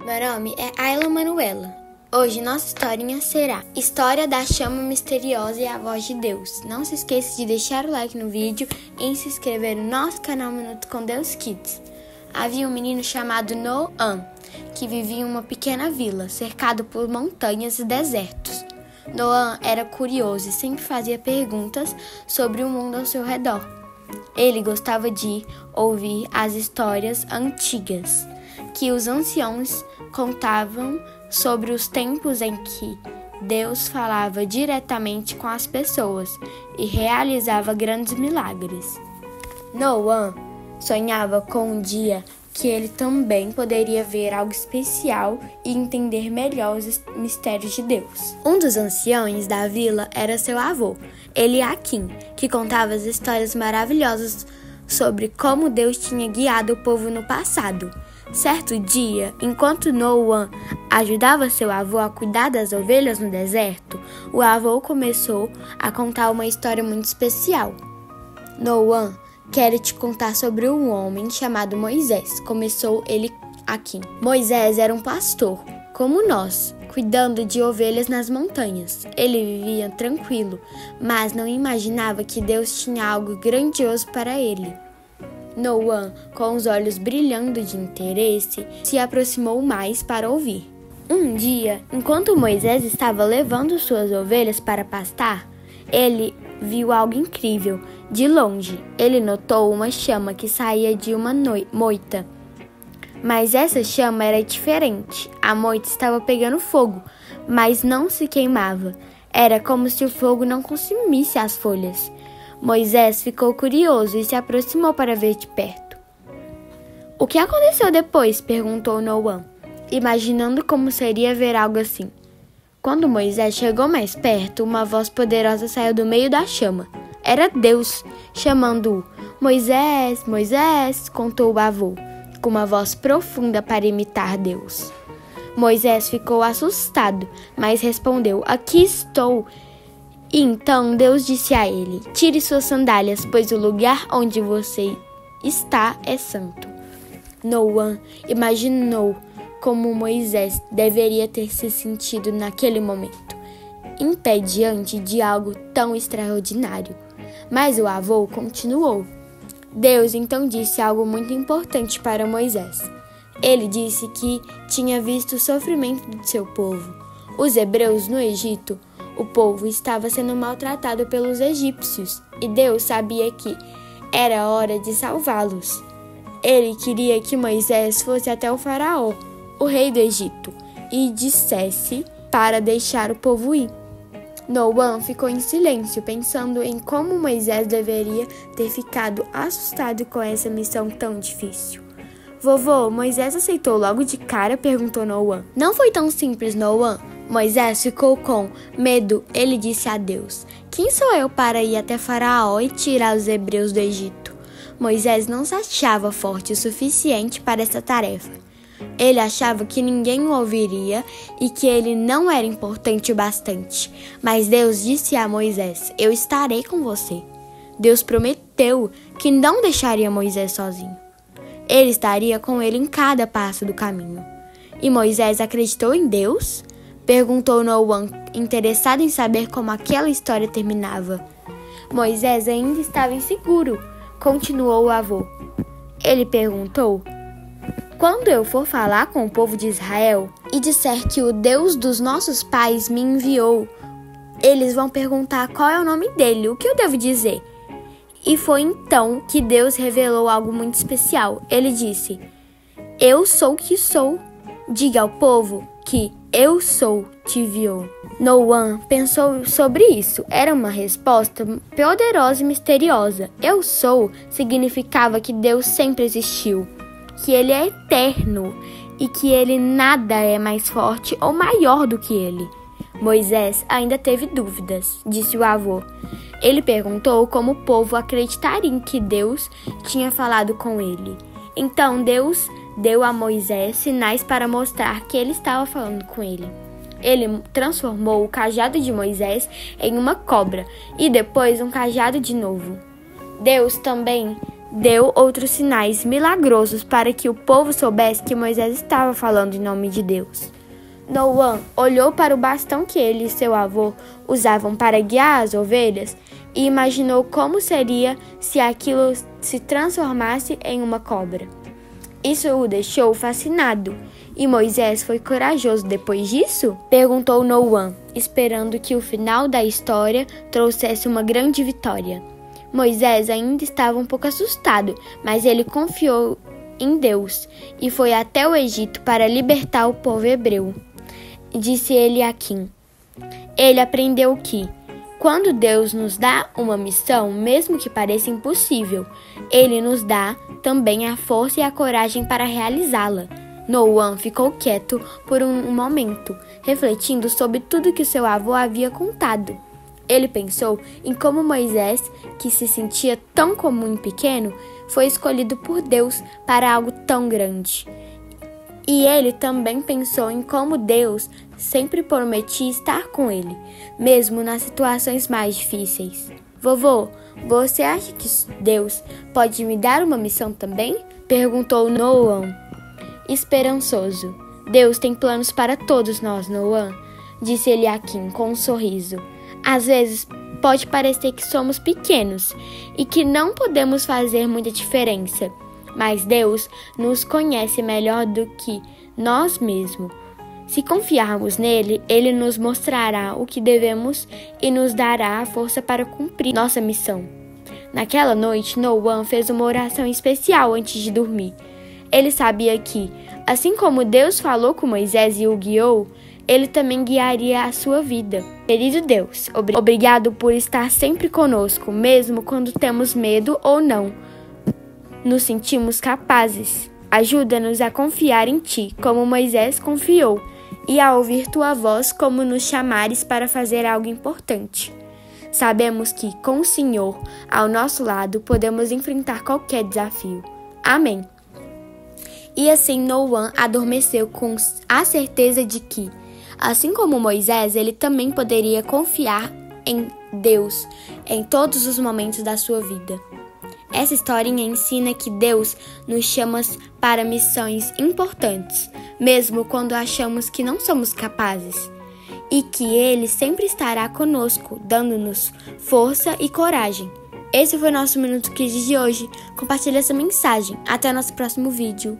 Meu nome é Ayla Manuela. Hoje nossa historinha será História da Chama Misteriosa e a Voz de Deus. Não se esqueça de deixar o like no vídeo e se inscrever no nosso canal Minuto com Deus Kids. Havia um menino chamado Noan, que vivia em uma pequena vila, cercado por montanhas e desertos. Noan era curioso e sempre fazia perguntas sobre o mundo ao seu redor. Ele gostava de ouvir as histórias antigas que os anciãos contavam sobre os tempos em que Deus falava diretamente com as pessoas e realizava grandes milagres. Noan sonhava com um dia que ele também poderia ver algo especial e entender melhor os mistérios de Deus. Um dos anciãos da vila era seu avô, Eliakim, que contava as histórias maravilhosas sobre como Deus tinha guiado o povo no passado. Certo dia, enquanto Noan ajudava seu avô a cuidar das ovelhas no deserto, o avô começou a contar uma história muito especial. Noan, quero te contar sobre um homem chamado Moisés, começou ele aqui. Moisés era um pastor, como nós, cuidando de ovelhas nas montanhas. Ele vivia tranquilo, mas não imaginava que Deus tinha algo grandioso para ele. Noan, com os olhos brilhando de interesse, se aproximou mais para ouvir. Um dia, enquanto Moisés estava levando suas ovelhas para pastar, ele viu algo incrível. De longe, ele notou uma chama que saía de uma moita. Mas essa chama era diferente. A moita estava pegando fogo, mas não se queimava. Era como se o fogo não consumisse as folhas. Moisés ficou curioso e se aproximou para ver de perto. O que aconteceu depois? Perguntou Noan, imaginando como seria ver algo assim. Quando Moisés chegou mais perto, uma voz poderosa saiu do meio da chama. Era Deus, chamando-o. Moisés, Moisés, contou o avô, com uma voz profunda para imitar Deus. Moisés ficou assustado, mas respondeu, aqui estou. E então Deus disse a ele, tire suas sandálias, pois o lugar onde você está é santo. Noan imaginou como Moisés deveria ter se sentido naquele momento, em pé diante de algo tão extraordinário. Mas o avô continuou. Deus então disse algo muito importante para Moisés. Ele disse que tinha visto o sofrimento de seu povo. Os hebreus no Egito, o povo estava sendo maltratado pelos egípcios e Deus sabia que era hora de salvá-los. Ele queria que Moisés fosse até o faraó, o rei do Egito, e dissesse para deixar o povo ir. Noan ficou em silêncio, pensando em como Moisés deveria ter ficado assustado com essa missão tão difícil. Vovô, Moisés aceitou logo de cara? Perguntou Noan. Não foi tão simples, Noan. Moisés ficou com medo. Ele disse a Deus, quem sou eu para ir até Faraó e tirar os hebreus do Egito? Moisés não se achava forte o suficiente para essa tarefa. Ele achava que ninguém o ouviria e que ele não era importante o bastante. Mas Deus disse a Moisés, eu estarei com você. Deus prometeu que não deixaria Moisés sozinho. Ele estaria com ele em cada passo do caminho. E Moisés acreditou em Deus? Perguntou Noan, interessado em saber como aquela história terminava. Moisés ainda estava inseguro, continuou o avô. Ele perguntou, quando eu for falar com o povo de Israel e disser que o Deus dos nossos pais me enviou, eles vão perguntar qual é o nome dele, o que eu devo dizer? E foi então que Deus revelou algo muito especial. Ele disse, eu sou o que sou. Diga ao povo que eu sou te enviou. Noan pensou sobre isso. Era uma resposta poderosa e misteriosa. Eu sou significava que Deus sempre existiu, que ele é eterno e que ele nada é mais forte ou maior do que ele. Moisés ainda teve dúvidas, disse o avô. Ele perguntou como o povo acreditaria em que Deus tinha falado com ele. Então Deus deu a Moisés sinais para mostrar que ele estava falando com ele. Ele transformou o cajado de Moisés em uma cobra e depois um cajado de novo. Deus também deu outros sinais milagrosos para que o povo soubesse que Moisés estava falando em nome de Deus. Noã olhou para o bastão que ele e seu avô usavam para guiar as ovelhas e imaginou como seria se aquilo se transformasse em uma cobra. Isso o deixou fascinado. E Moisés foi corajoso depois disso? Perguntou Noã, esperando que o final da história trouxesse uma grande vitória. Moisés ainda estava um pouco assustado, mas ele confiou em Deus e foi até o Egito para libertar o povo hebreu. Disse Eliaquim. Ele aprendeu que, quando Deus nos dá uma missão, mesmo que pareça impossível, Ele nos dá também a força e a coragem para realizá-la. Noã ficou quieto por um momento, refletindo sobre tudo que seu avô havia contado. Ele pensou em como Moisés, que se sentia tão comum e pequeno, foi escolhido por Deus para algo tão grande. E ele também pensou em como Deus sempre prometia estar com ele, mesmo nas situações mais difíceis. Vovô, você acha que Deus pode me dar uma missão também? Perguntou Noã, esperançoso. Deus tem planos para todos nós, Noã, disse Eliaquim com um sorriso. Às vezes pode parecer que somos pequenos e que não podemos fazer muita diferença, mas Deus nos conhece melhor do que nós mesmos. Se confiarmos nele, ele nos mostrará o que devemos e nos dará a força para cumprir nossa missão. Naquela noite, Noã fez uma oração especial antes de dormir. Ele sabia que, assim como Deus falou com Moisés e o guiou, ele também guiaria a sua vida. Querido Deus, obrigado por estar sempre conosco, mesmo quando temos medo ou não nos sentimos capazes. Ajuda-nos a confiar em Ti, como Moisés confiou, e a ouvir Tua voz como nos chamares para fazer algo importante. Sabemos que, com o Senhor ao nosso lado, podemos enfrentar qualquer desafio. Amém. E assim Noã adormeceu com a certeza de que, assim como Moisés, ele também poderia confiar em Deus em todos os momentos da sua vida. Essa historinha ensina que Deus nos chama para missões importantes, mesmo quando achamos que não somos capazes, e que Ele sempre estará conosco, dando-nos força e coragem. Esse foi o nosso Minuto Kids de hoje. Compartilhe essa mensagem. Até o nosso próximo vídeo.